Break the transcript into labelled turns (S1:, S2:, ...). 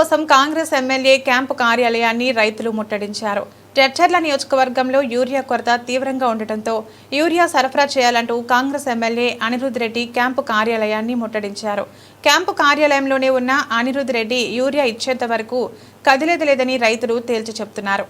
S1: కోసం Congress MLA camp కార్యాలయాన్ని రైతులు ముట్టడించారు. చర్చర్ల నియోజకవర్గంలో యూరియా కొరత తీవ్రంగా ఉండటంతో యూరియా సరఫరా చేయాలంటూ కాంగ్రెస్ ఎమ్మెల్యే అనిరుద్ రెడ్డి క్యాంపు కార్యాలయాన్ని ముట్టడించారు. క్యాంపు కార్యాలయంలోనే ఉన్న అనిరుద్ రెడ్డి యూరియా ఇచ్చేంత వరకు కదిలేది లేదని రైతులు తేల్చి చెబుతున్నారు.